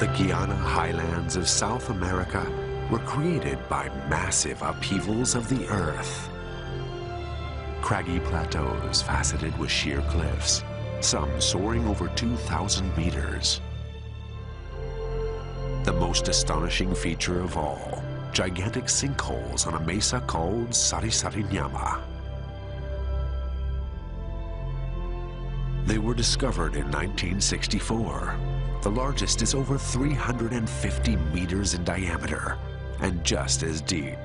The Guiana highlands of South America were created by massive upheavals of the earth. Craggy plateaus faceted with sheer cliffs, some soaring over 2,000 meters. The most astonishing feature of all, gigantic sinkholes on a mesa called Sari-Sari-Nyama. They were discovered in 1964. The largest is over 350 meters in diameter and just as deep.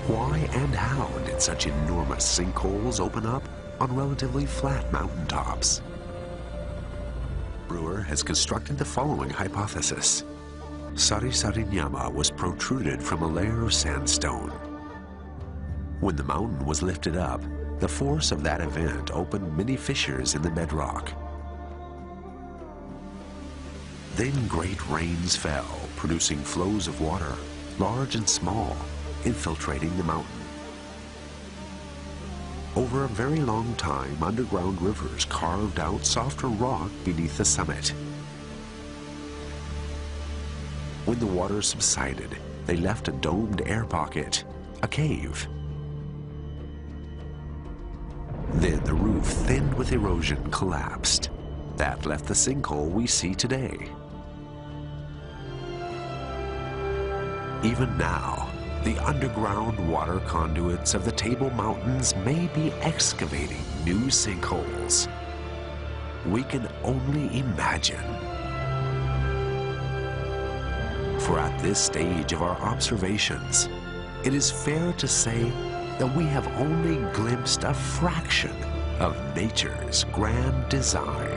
Why and how did such enormous sinkholes open up on relatively flat mountaintops? Brewer has constructed the following hypothesis. Sari-Sari-Nyama was protruded from a layer of sandstone. When the mountain was lifted up, the force of that event opened many fissures in the bedrock. Then great rains fell, producing flows of water, large and small, infiltrating the mountain. Over a very long time, underground rivers carved out softer rock beneath the summit. When the water subsided, they left a domed air pocket, a cave. Then the roof, thinned with erosion, collapsed. That left the sinkhole we see today. Even now, the underground water conduits of the Table Mountains may be excavating new sinkholes. We can only imagine. For at this stage of our observations, it is fair to say that we have only glimpsed a fraction of nature's grand design.